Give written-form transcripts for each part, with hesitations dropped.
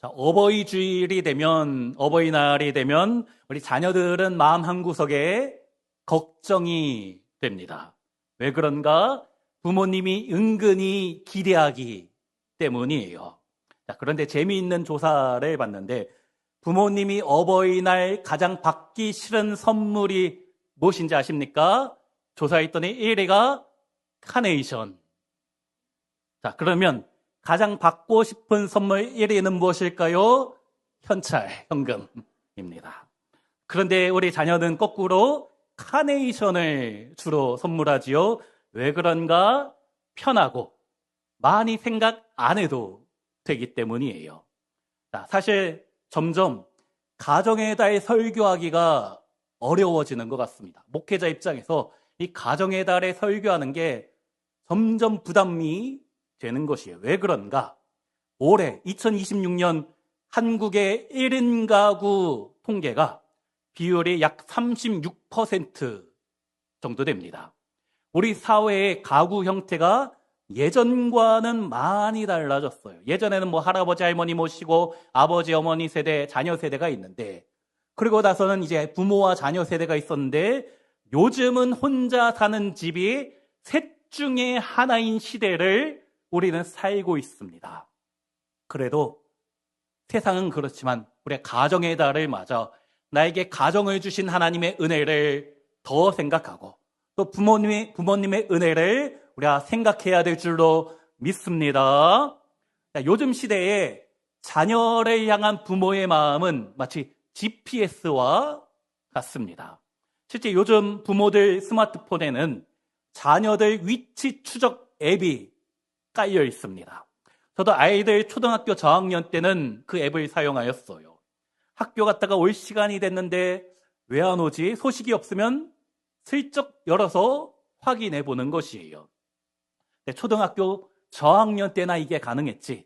자, 어버이날이 되면 우리 자녀들은 마음 한구석에 걱정이 됩니다. 왜 그런가? 부모님이 은근히 기대하기 때문이에요. 자, 그런데 재미있는 조사를 봤는데 부모님이 어버이날 가장 받기 싫은 선물이 무엇인지 아십니까? 조사했더니 1위가 카네이션. 자, 그러면 가장 받고 싶은 선물 1위는 무엇일까요? 현금입니다. 그런데 우리 자녀는 거꾸로 카네이션을 주로 선물하지요. 왜 그런가? 편하고 많이 생각 안 해도 되기 때문이에요. 자, 사실 점점 가정의 달 설교하기가 어려워지는 것 같습니다. 목회자 입장에서 이 가정의 달에 설교하는 게 점점 부담이 되는 것이에요. 왜 그런가? 올해 2026년 한국의 1인 가구 통계가 비율이 약 36% 정도 됩니다. 우리 사회의 가구 형태가 예전과는 많이 달라졌어요. 예전에는 뭐 할아버지 할머니 모시고 아버지 어머니 세대, 자녀 세대가 있는데, 그리고 나서는 이제 부모와 자녀 세대가 있었는데, 요즘은 혼자 사는 집이 셋 중에 하나인 시대를 우리는 살고 있습니다. 그래도 세상은 그렇지만 우리 가정의 달을 맞아 나에게 가정을 주신 하나님의 은혜를 더 생각하고 또 부모님의 은혜를 우리가 생각해야 될 줄로 믿습니다. 요즘 시대에 자녀를 향한 부모의 마음은 마치 GPS와 같습니다. 실제 요즘 부모들 스마트폰에는 자녀들 위치 추적 앱이 깔려 있습니다. 저도 아이들 초등학교 저학년 때는 그 앱을 사용하였어요. 학교 갔다가 올 시간이 됐는데 왜 안 오지? 소식이 없으면 슬쩍 열어서 확인해 보는 것이에요. 초등학교 저학년 때나 이게 가능했지.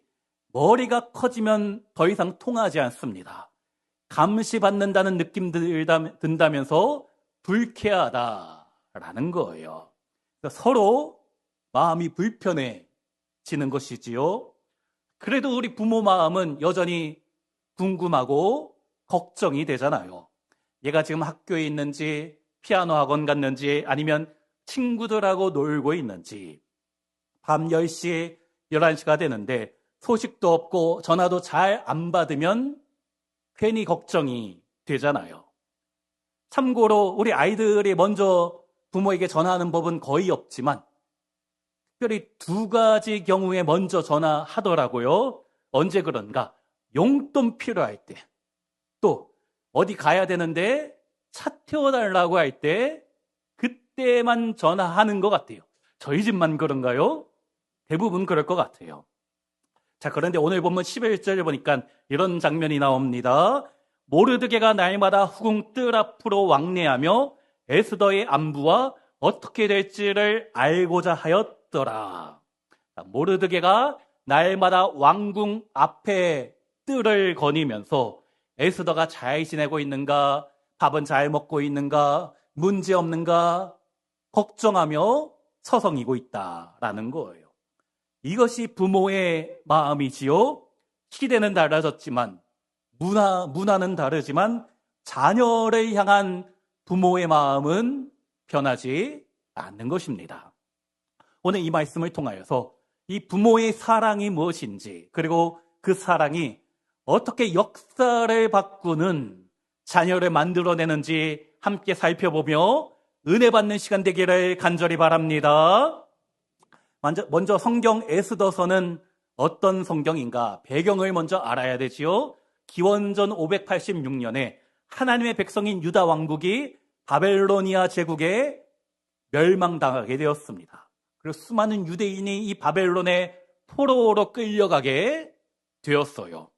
머리가 커지면 더 이상 통하지 않습니다. 감시받는다는 느낌 든다면서 불쾌하다라는 거예요. 서로 마음이 불편해지는 것이지요. 그래도 우리 부모 마음은 여전히 궁금하고 걱정이 되잖아요. 얘가 지금 학교에 있는지, 피아노 학원 갔는지, 아니면 친구들하고 놀고 있는지. 밤 10시, 11시가 되는데 소식도 없고 전화도 잘 안 받으면 괜히 걱정이 되잖아요. 참고로 우리 아이들이 먼저 부모에게 전화하는 법은 거의 없지만 특별히 두 가지 경우에 먼저 전화하더라고요. 언제 그런가? 용돈 필요할 때, 또 어디 가야 되는데 차 태워달라고 할 때, 그때만 전화하는 것 같아요. 저희 집만 그런가요? 대부분 그럴 것 같아요. 자, 그런데 오늘 본문 11절을 보니까 이런 장면이 나옵니다. 모르드게가 날마다 후궁 뜰 앞으로 왕래하며 에스더의 안부와 어떻게 될지를 알고자 하였더라. 자, 모르드게가 날마다 왕궁 앞에 뜰을 거니면서 에스더가 잘 지내고 있는가, 밥은 잘 먹고 있는가, 문제 없는가 걱정하며 서성이고 있다라는 거예요. 이것이 부모의 마음이지요. 시대는 달라졌지만 문화는 다르지만 자녀를 향한 부모의 마음은 변하지 않는 것입니다. 오늘 이 말씀을 통하여서 이 부모의 사랑이 무엇인지, 그리고 그 사랑이 어떻게 역사를 바꾸는 자녀를 만들어내는지 함께 살펴보며 은혜 받는 시간 되기를 간절히 바랍니다. 먼저 성경 에스더서는 어떤 성경인가? 배경을 먼저 알아야 되지요. 기원전 586년에 하나님의 백성인 유다 왕국이 바벨로니아 제국에 멸망당하게 되었습니다. 그리고 수많은 유대인이 이 바벨론의 포로로 끌려가게 되었어요.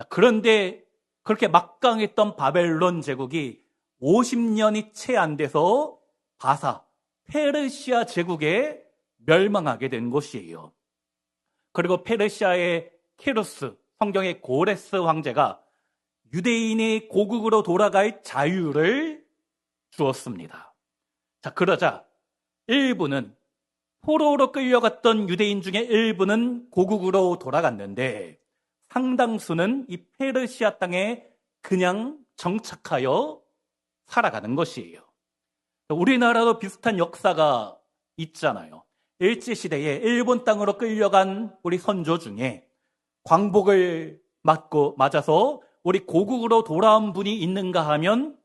그런데 그렇게 막강했던 바벨론 제국이 50년이 채 안 돼서 바사, 페르시아 제국에 멸망하게 된 것이에요. 그리고 페르시아의 키루스, 성경의 고레스 황제가 유대인이 고국으로 돌아갈 자유를 주었습니다. 자, 그러자 일부는, 포로로 끌려갔던 유대인 중에 일부는 고국으로 돌아갔는데 상당수는 이 페르시아 땅에 그냥 정착하여 살아가는 것이에요. 우리나라도 비슷한 역사가 있잖아요. 일제시대에 일본 땅으로 끌려간 우리 선조 중에 광복을 맞아서 우리 고국으로 돌아온 분이 있는가 하면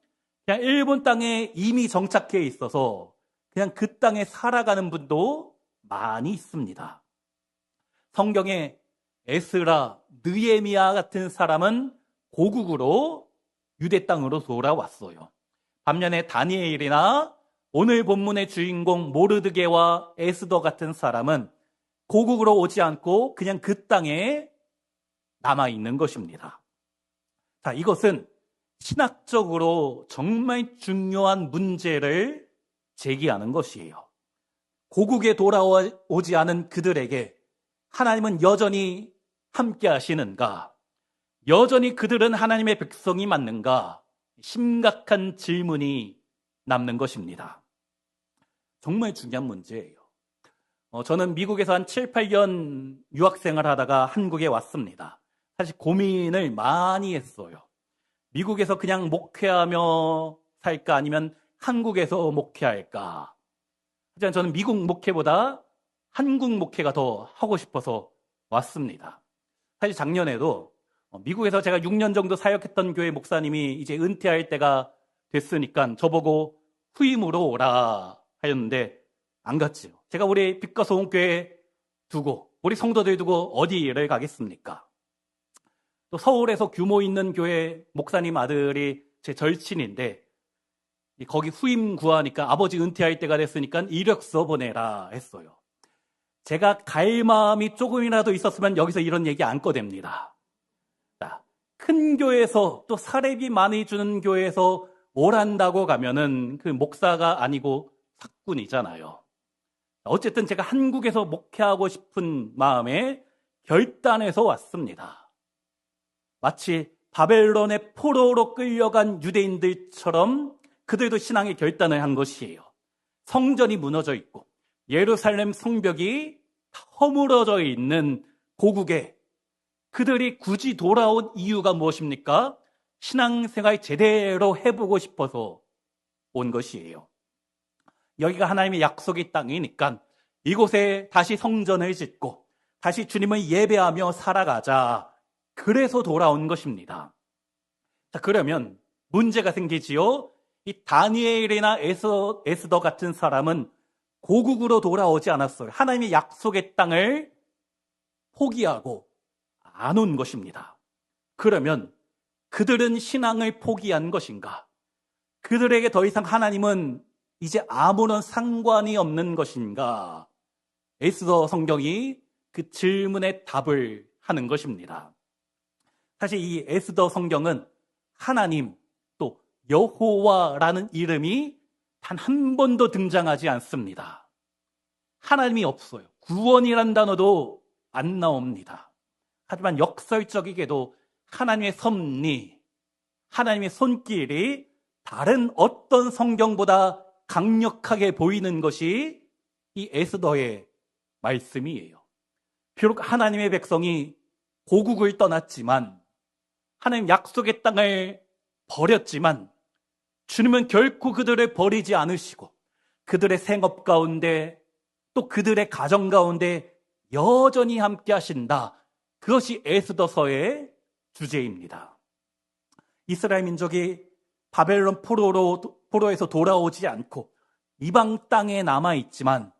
그냥 일본 땅에 이미 정착해 있어서 그냥 그 땅에 살아가는 분도 많이 있습니다. 성경에 에스라, 느헤미야 같은 사람은 고국으로 유대 땅으로 돌아왔어요. 반면에 다니엘이나 오늘 본문의 주인공 모르드게와 에스더 같은 사람은 고국으로 오지 않고 그냥 그 땅에 남아있는 것입니다. 자, 이것은 신학적으로 정말 중요한 문제를 제기하는 것이에요. 고국에 돌아오지 않은 그들에게 하나님은 여전히 함께 하시는가? 여전히 그들은 하나님의 백성이 맞는가? 심각한 질문이 남는 것입니다. 정말 중요한 문제예요. 저는 미국에서 한 7, 8년 유학생을 하다가 한국에 왔습니다. 사실 고민을 많이 했어요. 미국에서 그냥 목회하며 살까 아니면 한국에서 목회할까? 하지만 저는 미국 목회보다 한국 목회가 더 하고 싶어서 왔습니다. 사실 작년에도 미국에서 제가 6년 정도 사역했던 교회 목사님이 이제 은퇴할 때가 됐으니까 저보고 후임으로 오라 하였는데 안 갔지요. 제가 우리 빛과 소원교회 두고 우리 성도들 두고 어디를 가겠습니까? 또 서울에서 규모 있는 교회 목사님 아들이 제 절친인데 거기 후임 구하니까 아버지 은퇴할 때가 됐으니까 이력서 보내라 했어요. 제가 갈 마음이 조금이라도 있었으면 여기서 이런 얘기 안 꺼냅니다. 큰 교회에서 또 사례비 많이 주는 교회에서 오란다고 가면은 그 목사가 아니고 사꾼이잖아요. 어쨌든 제가 한국에서 목회하고 싶은 마음에 결단해서 왔습니다. 마치 바벨론의 포로로 끌려간 유대인들처럼 그들도 신앙의 결단을 한 것이에요. 성전이 무너져 있고 예루살렘 성벽이 허물어져 있는 고국에 그들이 굳이 돌아온 이유가 무엇입니까? 신앙생활 제대로 해보고 싶어서 온 것이에요. 여기가 하나님의 약속의 땅이니까 이곳에 다시 성전을 짓고 다시 주님을 예배하며 살아가자. 그래서 돌아온 것입니다. 자, 그러면 문제가 생기지요. 이 다니엘이나 에스더 같은 사람은 고국으로 돌아오지 않았어요. 하나님의 약속의 땅을 포기하고 안 온 것입니다. 그러면 그들은 신앙을 포기한 것인가? 그들에게 더 이상 하나님은 이제 아무런 상관이 없는 것인가? 에스더 성경이 그 질문에 답을 하는 것입니다. 사실 이 에스더 성경은 하나님 또 여호와라는 이름이 단 한 번도 등장하지 않습니다. 하나님이 없어요. 구원이란 단어도 안 나옵니다. 하지만 역설적이게도 하나님의 섭리, 하나님의 손길이 다른 어떤 성경보다 강력하게 보이는 것이 이 에스더의 말씀이에요. 비록 하나님의 백성이 고국을 떠났지만 하나님 약속의 땅을 버렸지만 주님은 결코 그들을 버리지 않으시고 그들의 생업 가운데 또 그들의 가정 가운데 여전히 함께 하신다. 그것이 에스더서의 주제입니다. 이스라엘 민족이 바벨론 포로에서 돌아오지 않고 이방 땅에 남아있지만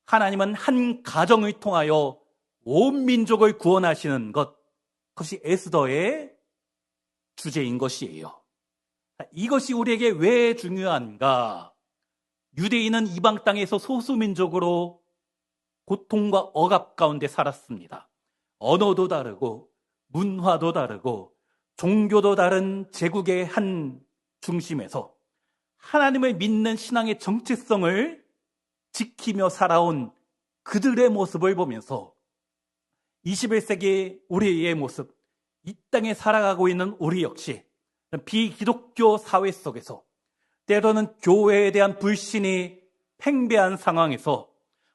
하나님은 한 가정을 통하여 온 민족을 구원하시는 것, 그것이 에스더의 주제인 것이에요. 이것이 우리에게 왜 중요한가? 유대인은 이방 땅에서 소수민족으로 고통과 억압 가운데 살았습니다. 언어도 다르고 문화도 다르고 종교도 다른 제국의 한 중심에서 하나님을 믿는 신앙의 정체성을 지키며 살아온 그들의 모습을 보면서 21세기 우리의 모습, 이 땅에 살아가고 있는 우리 역시 비기독교 사회 속에서 때로는 교회에 대한 불신이 팽배한 상황에서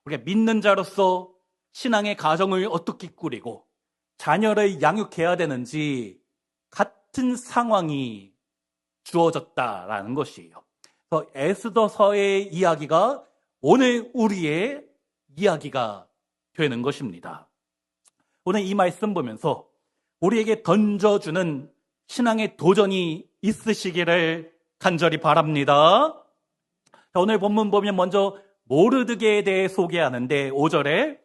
우리가 믿는 자로서 신앙의 가정을 어떻게 꾸리고 자녀를 양육해야 되는지 같은 상황이 주어졌다라는 것이에요. 그래서 에스더서의 이야기가 오늘 우리의 이야기가 되는 것입니다. 오늘 이 말씀 보면서 우리에게 던져주는 신앙의 도전이 있으시기를 간절히 바랍니다. 오늘 본문 보면 먼저 모르드게에 대해 소개하는데 5절에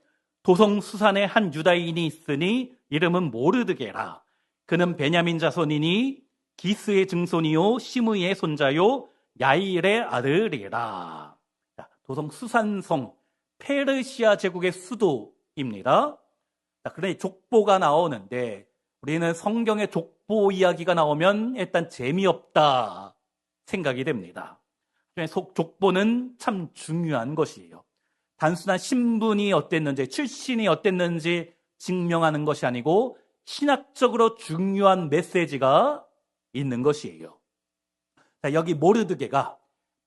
도성수산에 한 유다인이 있으니 이름은 모르드게라. 그는 베냐민 자손이니 기스의 증손이요 시므이의 손자요 야일의 아들이라. 도성수산성 페르시아 제국의 수도입니다. 그러니 족보가 나오는데 우리는 성경에 족보 이야기가 나오면 일단 재미없다 생각이 됩니다. 족보는 참 중요한 것이에요. 단순한 신분이 어땠는지, 출신이 어땠는지 증명하는 것이 아니고 신학적으로 중요한 메시지가 있는 것이에요. 자, 여기 모르드게가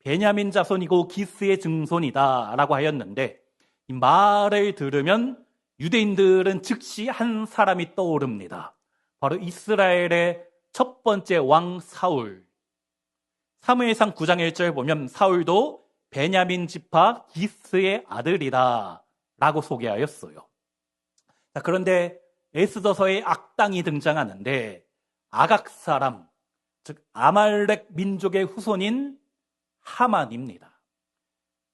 베냐민 자손이고 기스의 증손이다 라고 하였는데 이 말을 들으면 유대인들은 즉시 한 사람이 떠오릅니다. 바로 이스라엘의 첫 번째 왕 사울. 사무엘상 9장 1절 보면 사울도 베냐민 지파 기스의 아들이다 라고 소개하였어요. 자, 그런데 에스더서에 악당이 등장하는데 아각 사람, 즉 아말렉 민족의 후손인 하만입니다.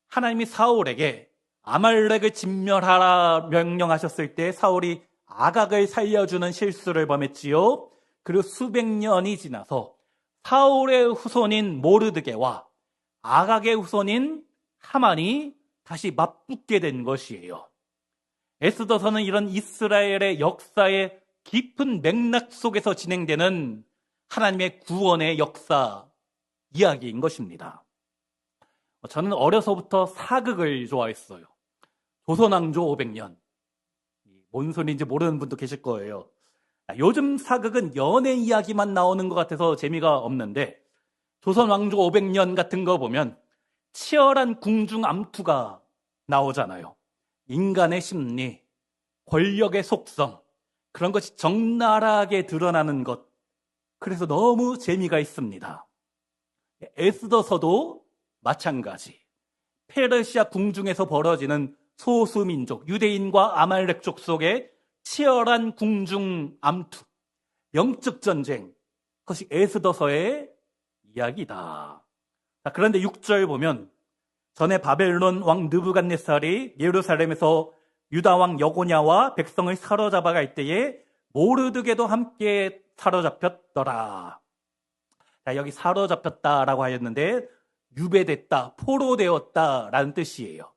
하나님이 사울에게 아말렉을 진멸하라 명령하셨을 때 사울이 아각을 살려주는 실수를 범했지요. 그리고 수백 년이 지나서 사울의 후손인 모르드게와 아각의 후손인 하만이 다시 맞붙게 된 것이에요. 에스더서는 이런 이스라엘의 역사의 깊은 맥락 속에서 진행되는 하나님의 구원의 역사 이야기인 것입니다. 저는 어려서부터 사극을 좋아했어요. 조선왕조 500년. 뭔 소리인지 모르는 분도 계실 거예요. 요즘 사극은 연애 이야기만 나오는 것 같아서 재미가 없는데 조선왕조 500년 같은 거 보면 치열한 궁중 암투가 나오잖아요. 인간의 심리, 권력의 속성, 그런 것이 적나라하게 드러나는 것. 그래서 너무 재미가 있습니다. 에스더서도 마찬가지. 페르시아 궁중에서 벌어지는 소수민족, 유대인과 아말렉족 속의 치열한 궁중 암투, 영적 전쟁, 그것이 에스더서의 이야기다. 그런데 6절 보면 전에 바벨론 왕 느부갓네살이 예루살렘에서 유다 왕 여고냐와 백성을 사로잡아 갈 때에 모르드게도 함께 사로잡혔더라. 여기 사로잡혔다라고 하였는데 유배됐다, 포로되었다라는 뜻이에요.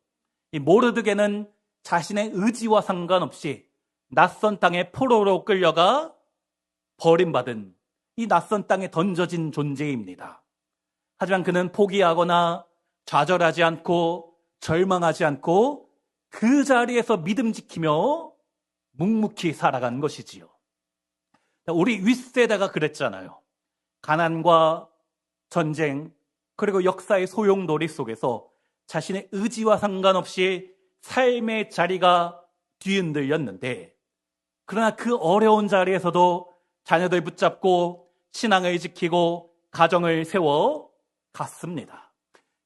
이 모르드게는 자신의 의지와 상관없이 낯선 땅에 포로로 끌려가 버림받은 이 낯선 땅에 던져진 존재입니다. 하지만 그는 포기하거나 좌절하지 않고 절망하지 않고 그 자리에서 믿음 지키며 묵묵히 살아간 것이지요. 우리 윗세대가 그랬잖아요. 가난과 전쟁 그리고 역사의 소용돌이 속에서 자신의 의지와 상관없이 삶의 자리가 뒤흔들렸는데 그러나 그 어려운 자리에서도 자녀들 붙잡고 신앙을 지키고 가정을 세워 갔습니다.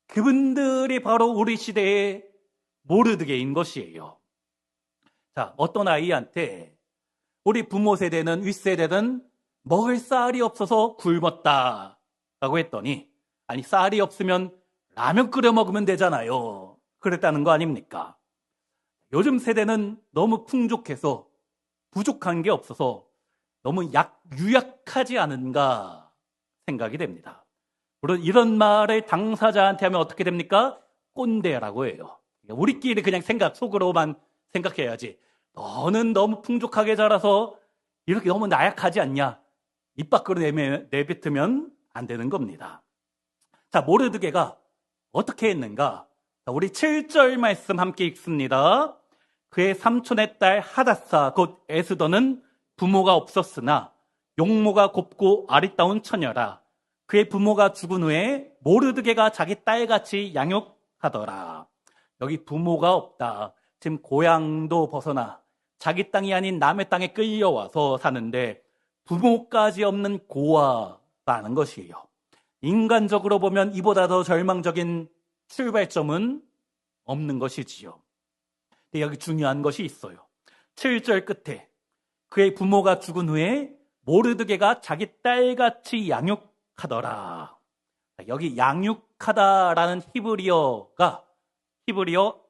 그분들이 바로 우리 시대의 모르드게인 것이에요. 자, 어떤 아이한테 우리 부모 세대는 윗세대는 먹을 쌀이 없어서 굶었다라고 했더니 아니 쌀이 없으면 라면 끓여 먹으면 되잖아요. 그랬다는 거 아닙니까? 요즘 세대는 너무 풍족해서 부족한 게 없어서 너무 유약하지 않은가 생각이 됩니다. 물론 이런 말을 당사자한테 하면 어떻게 됩니까? 꼰대라고 해요. 우리끼리 그냥 속으로만 생각해야지. 너는 너무 풍족하게 자라서 이렇게 너무 나약하지 않냐? 입 밖으로 내뱉으면 안 되는 겁니다. 자, 모르드게가 어떻게 했는가? 자, 우리 7절 말씀 함께 읽습니다. 그의 삼촌의 딸 하다사 곧 에스더는 부모가 없었으나 용모가 곱고 아리따운 처녀라. 그의 부모가 죽은 후에 모르드게가 자기 딸같이 양육하더라. 여기 부모가 없다. 지금 고향도 벗어나 자기 땅이 아닌 남의 땅에 끌려와서 사는데 부모까지 없는 고아라는 것이에요. 인간적으로 보면 이보다 더 절망적인 출발점은 없는 것이지요. 근데 여기 중요한 것이 있어요. 7절 끝에 그의 부모가 죽은 후에 모르드게가 자기 딸같이 양육하더라. 여기 양육하다라는 히브리어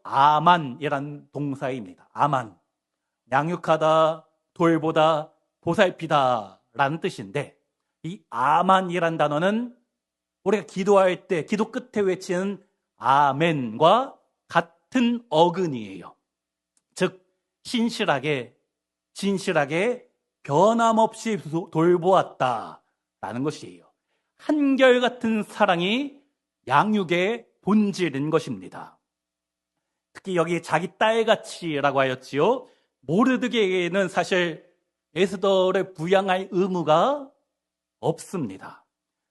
아만이라는 동사입니다. 아만. 양육하다, 돌보다, 보살피다라는 뜻인데 이 아만이란 단어는 우리가 기도할 때 기도 끝에 외치는 아멘과 같은 어근이에요. 즉 신실하게 진실하게 변함없이 돌보았다라는 것이에요. 한결같은 사랑이 양육의 본질인 것입니다. 특히 여기 자기 딸같이라고 하였지요. 모르드게에게는 사실 에스더를 부양할 의무가 없습니다.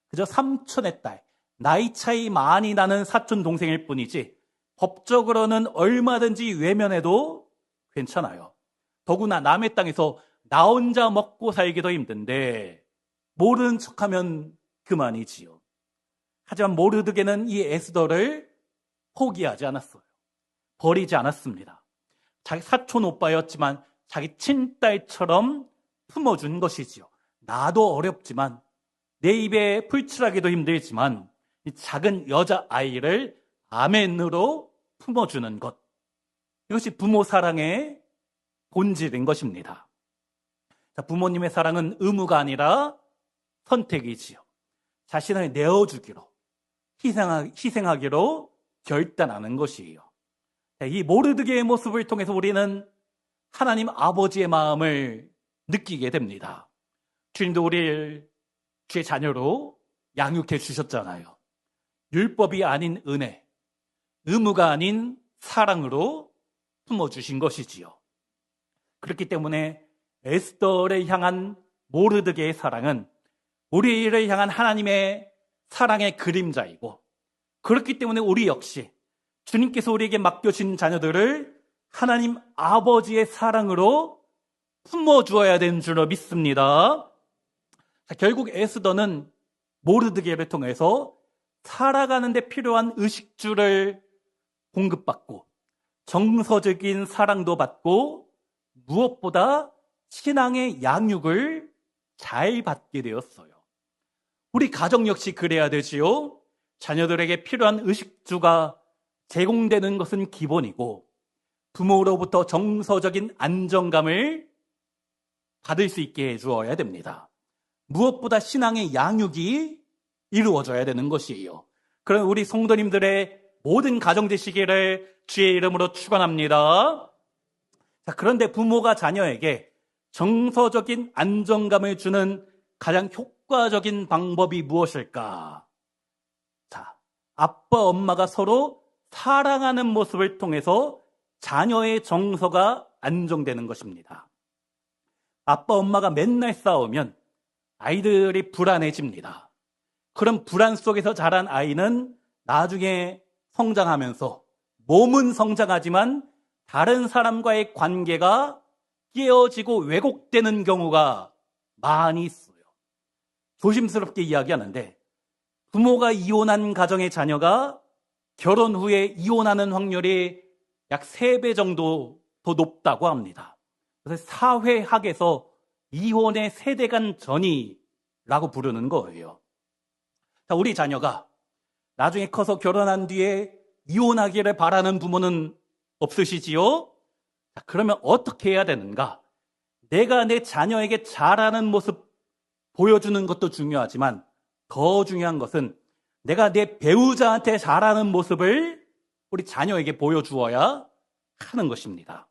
그저 삼촌의 딸, 나이 차이 많이 나는 사촌 동생일 뿐이지 법적으로는 얼마든지 외면해도 괜찮아요. 더구나 남의 땅에서 나 혼자 먹고 살기도 힘든데 모르는 척하면 그만이지요. 하지만 모르드게는 이 에스더를 포기하지 않았어요. 버리지 않았습니다. 자기 사촌 오빠였지만 자기 친딸처럼 품어준 것이지요. 나도 어렵지만 내 입에 풀칠하기도 힘들지만 이 작은 여자아이를 아멘으로 품어주는 것. 이것이 부모 사랑의 본질인 것입니다. 자, 부모님의 사랑은 의무가 아니라 선택이지요. 자신을 내어주기로, 희생하기로 결단하는 것이에요. 이 모르드게의 모습을 통해서 우리는 하나님 아버지의 마음을 느끼게 됩니다. 주님도 우리를 주의 자녀로 양육해 주셨잖아요. 율법이 아닌 은혜, 의무가 아닌 사랑으로 품어주신 것이지요. 그렇기 때문에 에스더를 향한 모르드게의 사랑은 우리를 향한 하나님의 사랑의 그림자이고, 그렇기 때문에 우리 역시 주님께서 우리에게 맡겨주신 자녀들을 하나님 아버지의 사랑으로 품어주어야 되는 줄로 믿습니다. 자, 결국 에스더는 모르드게를 통해서 살아가는 데 필요한 의식주를 공급받고 정서적인 사랑도 받고 무엇보다 신앙의 양육을 잘 받게 되었어요. 우리 가정 역시 그래야 되지요. 자녀들에게 필요한 의식주가 제공되는 것은 기본이고 부모로부터 정서적인 안정감을 받을 수 있게 해주어야 됩니다. 무엇보다 신앙의 양육이 이루어져야 되는 것이에요. 그럼 우리 성도님들의 모든 가정 되시기를 주의 이름으로 축원합니다. 자, 그런데 부모가 자녀에게 정서적인 안정감을 주는 가장 효과적인 방법이 무엇일까? 자, 아빠, 엄마가 서로 사랑하는 모습을 통해서 자녀의 정서가 안정되는 것입니다. 아빠, 엄마가 맨날 싸우면 아이들이 불안해집니다. 그런 불안 속에서 자란 아이는 나중에 성장하면서 몸은 성장하지만 다른 사람과의 관계가 깨어지고 왜곡되는 경우가 많이 있어요. 조심스럽게 이야기하는데 부모가 이혼한 가정의 자녀가 결혼 후에 이혼하는 확률이 약 3배 정도 더 높다고 합니다. 그래서 사회학에서 이혼의 세대간 전이라고 부르는 거예요. 자, 우리 자녀가 나중에 커서 결혼한 뒤에 이혼하기를 바라는 부모는 없으시지요? 자, 그러면 어떻게 해야 되는가? 내가 내 자녀에게 잘하는 모습 보여주는 것도 중요하지만 더 중요한 것은 내가 내 배우자한테 잘하는 모습을 우리 자녀에게 보여주어야 하는 것입니다.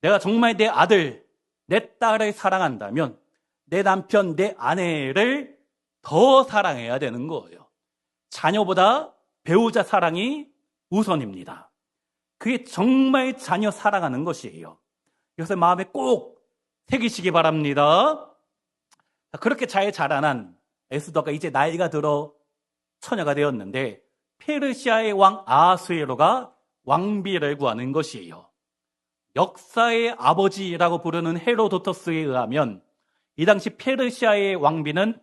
내가 정말 내 아들, 내 딸을 사랑한다면 내 남편, 내 아내를 더 사랑해야 되는 거예요. 자녀보다 배우자 사랑이 우선입니다. 그게 정말 자녀 사랑하는 것이에요. 이것을 마음에 꼭 새기시기 바랍니다. 그렇게 잘 자라난 에스더가 이제 나이가 들어 처녀가 되었는데 페르시아의 왕 아하수에로가 왕비를 구하는 것이에요. 역사의 아버지라고 부르는 헤로도토스에 의하면 이 당시 페르시아의 왕비는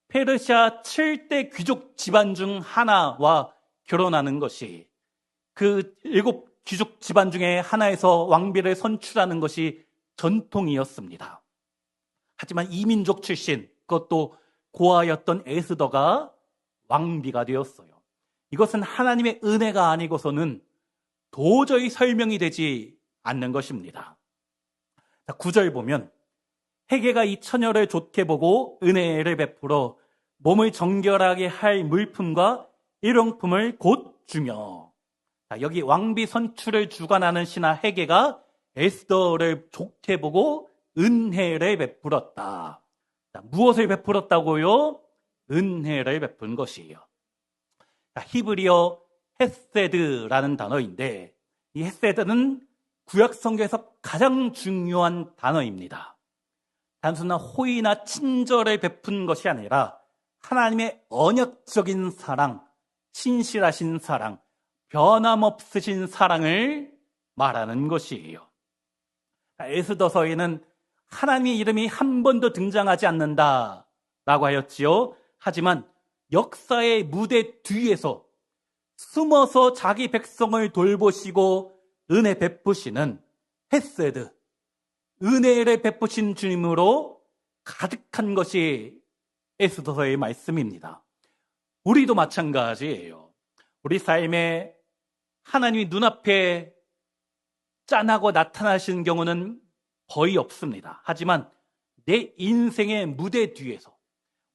페르시아 7대 귀족 집안 중 하나와 결혼하는 것이, 그 7귀족 집안 중에 하나에서 왕비를 선출하는 것이 전통이었습니다. 하지만 이민족 출신, 그것도 고아였던 에스더가 왕비가 되었어요. 이것은 하나님의 은혜가 아니고서는 도저히 설명이 되지 않는 것입니다. 9절 보면 헤게가 이 처녀를 좋게 보고 은혜를 베풀어 몸을 정결하게 할 물품과 일용품을 곧 주며, 여기 왕비 선출을 주관하는 신하 헤게가 에스더를 좋게 보고 은혜를 베풀었다. 무엇을 베풀었다고요? 은혜를 베푼 것이에요. 히브리어 헤세드라는 단어인데, 이 헤세드는 구약 성경에서 가장 중요한 단어입니다. 단순한 호의나 친절을 베푼 것이 아니라 하나님의 언약적인 사랑, 신실하신 사랑, 변함없으신 사랑을 말하는 것이에요. 에스더서에는 하나님의 이름이 한 번도 등장하지 않는다라고 하였지요. 하지만 역사의 무대 뒤에서 숨어서 자기 백성을 돌보시고 은혜 베푸시는 헤세드, 은혜를 베푸신 주님으로 가득한 것이 에스더서의 말씀입니다. 우리도 마찬가지예요. 우리 삶에 하나님이 눈앞에 짠하고 나타나시는 경우는 거의 없습니다. 하지만 내 인생의 무대 뒤에서,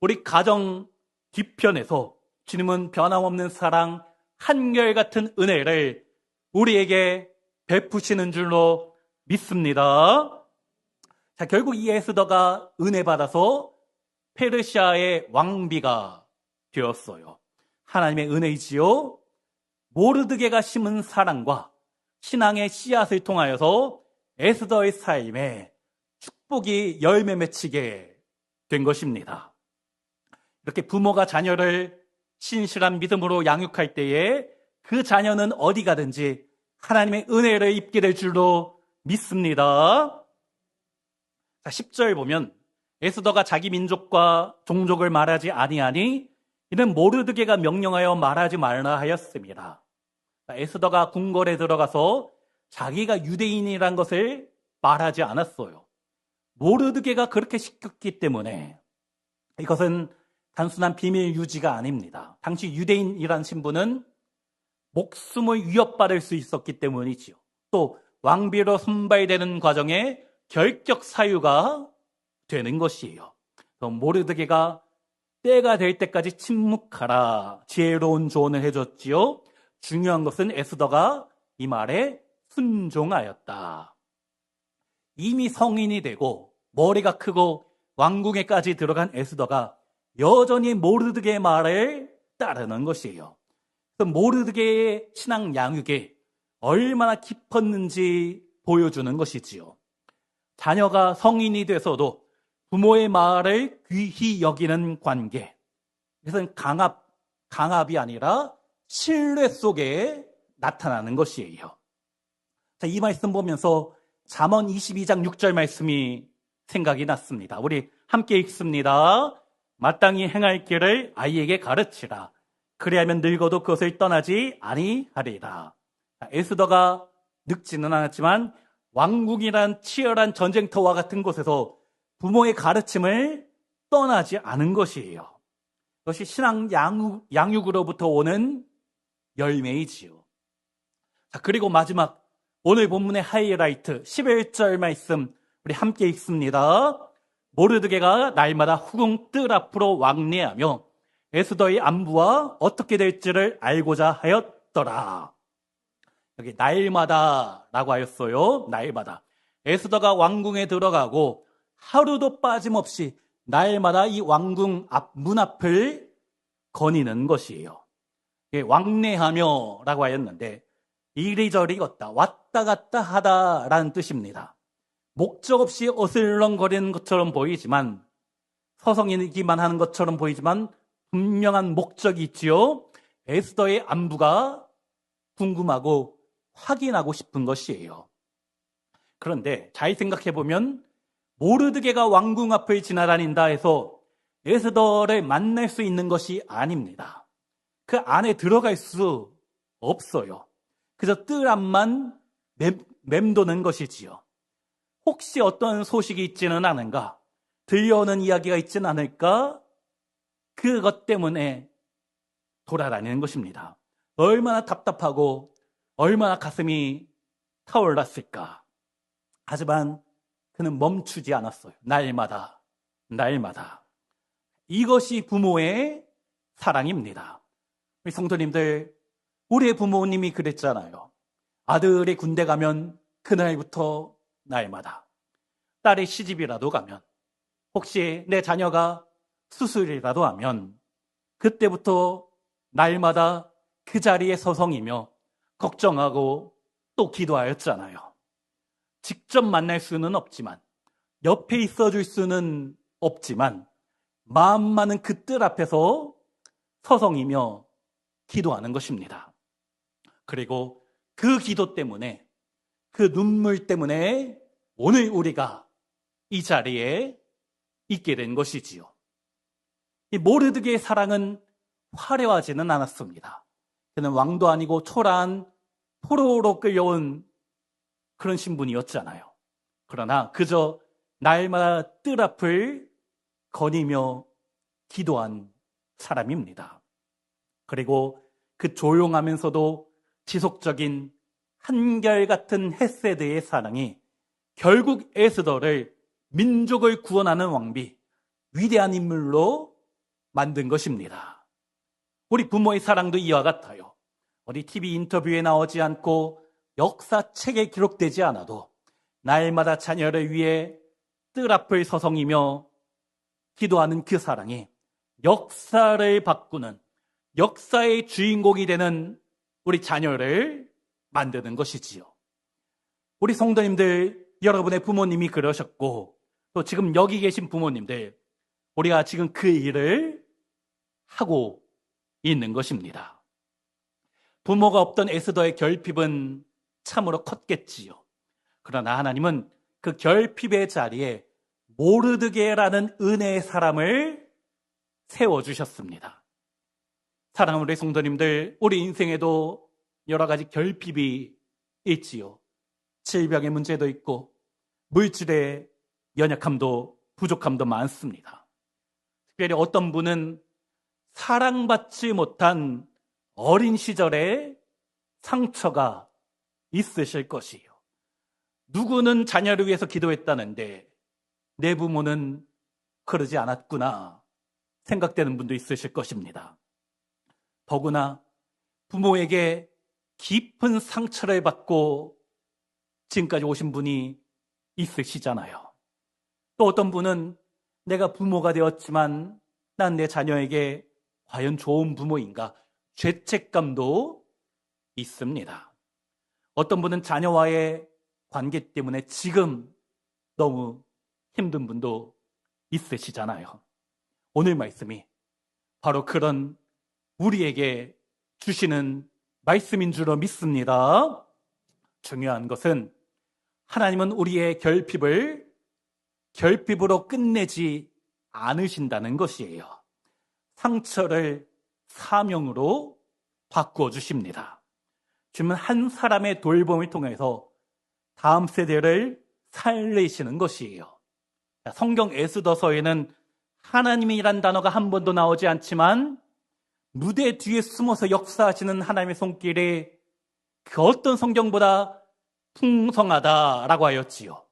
우리 가정 뒤편에서 주님은 변함없는 사랑, 한결같은 은혜를 우리에게 베푸시는 줄로 믿습니다. 자, 결국 이 에스더가 은혜 받아서 페르시아의 왕비가 되었어요. 하나님의 은혜이지요. 모르드게가 심은 사랑과 신앙의 씨앗을 통하여서 에스더의 삶에 축복이 열매 맺히게 된 것입니다. 이렇게 부모가 자녀를 신실한 믿음으로 양육할 때에 그 자녀는 어디 가든지 하나님의 은혜를 입게 될 줄로 믿습니다. 자, 10절 보면 에스더가 자기 민족과 종족을 말하지 아니하니 이는 모르드게가 명령하여 말하지 말라 하였습니다. 에스더가 궁궐에 들어가서 자기가 유대인이란 것을 말하지 않았어요. 모르드게가 그렇게 시켰기 때문에 이것은 단순한 비밀 유지가 아닙니다. 당시 유대인이란 신분은 목숨을 위협받을 수 있었기 때문이지요. 또 왕비로 선발되는 과정에 결격 사유가 되는 것이에요. 모르드게가 때가 될 때까지 침묵하라, 지혜로운 조언을 해줬지요. 중요한 것은 에스더가 이 말에 순종하였다. 이미 성인이 되고 머리가 크고 왕궁에까지 들어간 에스더가 여전히 모르드게의 말을 따르는 것이에요. 모르드게의 신앙 양육에 얼마나 깊었는지 보여주는 것이지요. 자녀가 성인이 돼서도 부모의 말을 귀히 여기는 관계. 이것은 강압이 아니라 신뢰 속에 나타나는 것이에요. 자, 이 말씀 보면서 잠언 22장 6절 말씀이 생각이 났습니다. 우리 함께 읽습니다. 마땅히 행할 길을 아이에게 가르치라. 그리하면 늙어도 그것을 떠나지 아니하리라. 에스더가 늙지는 않았지만 왕궁이란 치열한 전쟁터와 같은 곳에서 부모의 가르침을 떠나지 않은 것이에요. 그것이 신앙 양육으로부터 오는 열매이지요. 자, 그리고 마지막 오늘 본문의 하이라이트 11절 말씀 우리 함께 읽습니다. 모르드게가 날마다 후궁 뜰 앞으로 왕래하며 에스더의 안부와 어떻게 될지를 알고자 하였더라. 여기 날마다라고 하였어요. 날마다. 에스더가 왕궁에 들어가고 하루도 빠짐없이 날마다 이 왕궁 문 앞을 거니는 것이에요. 왕래하며 라고 하였는데 이리저리 걷다, 왔다 갔다 하다라는 뜻입니다. 목적 없이 어슬렁거리는 것처럼 보이지만, 서성이기만 하는 것처럼 보이지만 분명한 목적이 있지요. 에스더의 안부가 궁금하고 확인하고 싶은 것이에요. 그런데 잘 생각해 보면 모르드게가 왕궁 앞을 지나다닌다 해서 에스더를 만날 수 있는 것이 아닙니다. 그 안에 들어갈 수 없어요. 그저 뜰 앞만 맴도는 것이지요. 혹시 어떤 소식이 있지는 않은가? 들려오는 이야기가 있지는 않을까? 그것 때문에 돌아다니는 것입니다. 얼마나 답답하고 얼마나 가슴이 타올랐을까? 하지만 그는 멈추지 않았어요. 날마다. 이것이 부모의 사랑입니다. 우리 성도님들, 우리의 부모님이 그랬잖아요. 아들이 군대 가면 그날부터 날마다, 딸이 시집이라도 가면, 혹시 내 자녀가 수술이라도 하면 그때부터 날마다 그 자리에 서성이며 걱정하고 또 기도하였잖아요. 직접 만날 수는 없지만, 옆에 있어줄 수는 없지만 마음만은 그 뜰 앞에서 서성이며 기도하는 것입니다. 그리고 그 기도 때문에, 그 눈물 때문에 오늘 우리가 이 자리에 있게 된 것이지요. 이 모르드게의 사랑은 화려하지는 않았습니다. 그는 왕도 아니고 초라한 포로로 끌려온 그런 신분이었잖아요. 그러나 그저 날마다 뜰 앞을 거니며 기도한 사람입니다. 그리고 그 조용하면서도 지속적인 한결같은 헤세드의 사랑이 결국 에스더를 민족을 구원하는 왕비, 위대한 인물로 만든 것입니다. 우리 부모의 사랑도 이와 같아요. 우리 TV 인터뷰에 나오지 않고 역사책에 기록되지 않아도 날마다 자녀를 위해 뜰 앞을 서성이며 기도하는 그 사랑이 역사를 바꾸는, 역사의 주인공이 되는 우리 자녀를 만드는 것이지요. 우리 성도님들, 여러분의 부모님이 그러셨고, 또 지금 여기 계신 부모님들, 우리가 지금 그 일을 하고 있는 것입니다. 부모가 없던 에스더의 결핍은 참으로 컸겠지요. 그러나 하나님은 그 결핍의 자리에 모르드게라는 은혜의 사람을 세워주셨습니다. 사랑하는 우리 성도님들, 우리 인생에도 여러 가지 결핍이 있지요. 질병의 문제도 있고 물질의 연약함도 부족함도 많습니다. 특별히 어떤 분은 사랑받지 못한 어린 시절에 상처가 있으실 것이에요. 누구는 자녀를 위해서 기도했다는데 내 부모는 그러지 않았구나 생각되는 분도 있으실 것입니다. 더구나 부모에게 깊은 상처를 받고 지금까지 오신 분이 있으시잖아요. 또 어떤 분은 내가 부모가 되었지만 난 내 자녀에게 과연 좋은 부모인가 죄책감도 있습니다. 어떤 분은 자녀와의 관계 때문에 지금 너무 힘든 분도 있으시잖아요. 오늘 말씀이 바로 그런 우리에게 주시는 말씀인 줄로 믿습니다. 중요한 것은 하나님은 우리의 결핍으로 끝내지 않으신다는 것이에요. 상처를 사명으로 바꾸어 주십니다. 주님은 한 사람의 돌봄을 통해서 다음 세대를 살리시는 것이에요. 성경 에스더서에는 하나님이란 단어가 한 번도 나오지 않지만 무대 뒤에 숨어서 역사하시는 하나님의 손길이 그 어떤 성경보다 풍성하다라고 하였지요.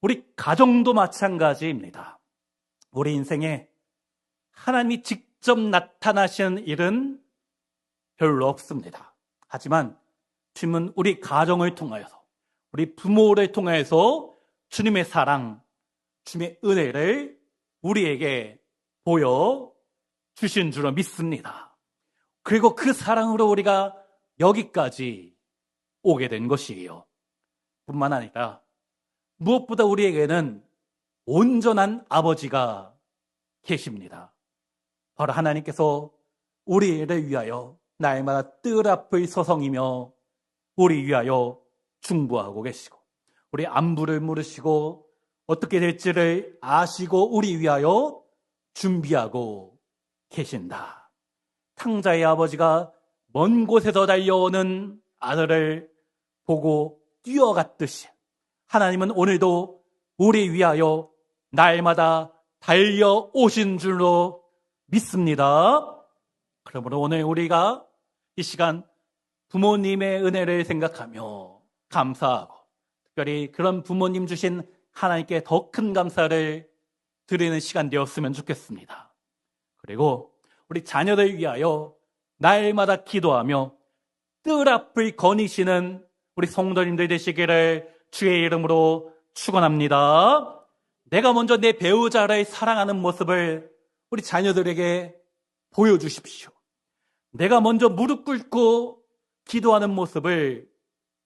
우리 가정도 마찬가지입니다. 우리 인생에 하나님이 직접 나타나시는 일은 별로 없습니다. 하지만 주님은 우리 가정을 통하여서, 우리 부모를 통하여서 주님의 사랑, 주님의 은혜를 우리에게 보여주신 줄로 믿습니다. 그리고 그 사랑으로 우리가 여기까지 오게 된 것이에요. 뿐만 아니라 무엇보다 우리에게는 온전한 아버지가 계십니다. 바로 하나님께서 우리를 위하여 날마다 뜰 앞을 서성이며 우리 위하여 중보하고 계시고 우리 안부를 물으시고 어떻게 될지를 아시고 우리 위하여 준비하고 계신다. 탕자의 아버지가 먼 곳에서 달려오는 아들을 보고 뛰어갔듯이 하나님은 오늘도 우리 위하여 날마다 달려오신 줄로 믿습니다. 그러므로 오늘 우리가 이 시간 부모님의 은혜를 생각하며 감사하고 특별히 그런 부모님 주신 하나님께 더 큰 감사를 드리는 시간 되었으면 좋겠습니다. 그리고 우리 자녀들 위하여 날마다 기도하며 뜰 앞을 거니시는 우리 성도님들 되시기를 주의 이름으로 축원합니다. 내가 먼저 내 배우자를 사랑하는 모습을 우리 자녀들에게 보여주십시오. 내가 먼저 무릎 꿇고 기도하는 모습을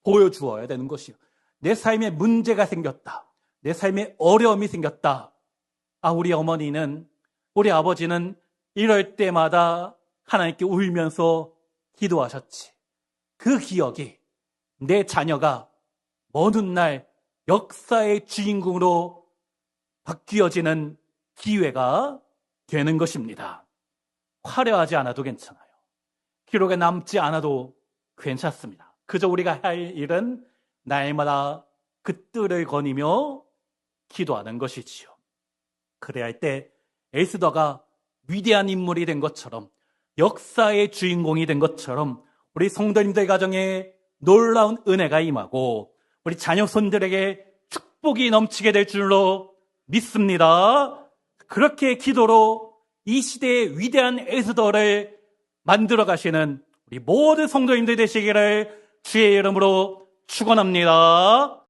보여주어야 되는 것이요. 내 삶에 문제가 생겼다. 내 삶에 어려움이 생겼다. 우리 어머니는, 우리 아버지는 이럴 때마다 하나님께 울면서 기도하셨지. 그 기억이 내 자녀가 먼 훗날 역사의 주인공으로 바뀌어지는 기회가 되는 것입니다. 화려하지 않아도 괜찮아요. 기록에 남지 않아도 괜찮습니다. 그저 우리가 할 일은 날마다 그 뜰을 거니며 기도하는 것이지요. 그래야 할 때 에스더가 위대한 인물이 된 것처럼 역사의 주인공이 된 것처럼 우리 성도님들 가정에 놀라운 은혜가 임하고 우리 자녀 손들에게 축복이 넘치게 될 줄로 믿습니다. 그렇게 기도로 이 시대의 위대한 에스더를 만들어 가시는 우리 모든 성도님들 되시기를 주의 이름으로 축원합니다.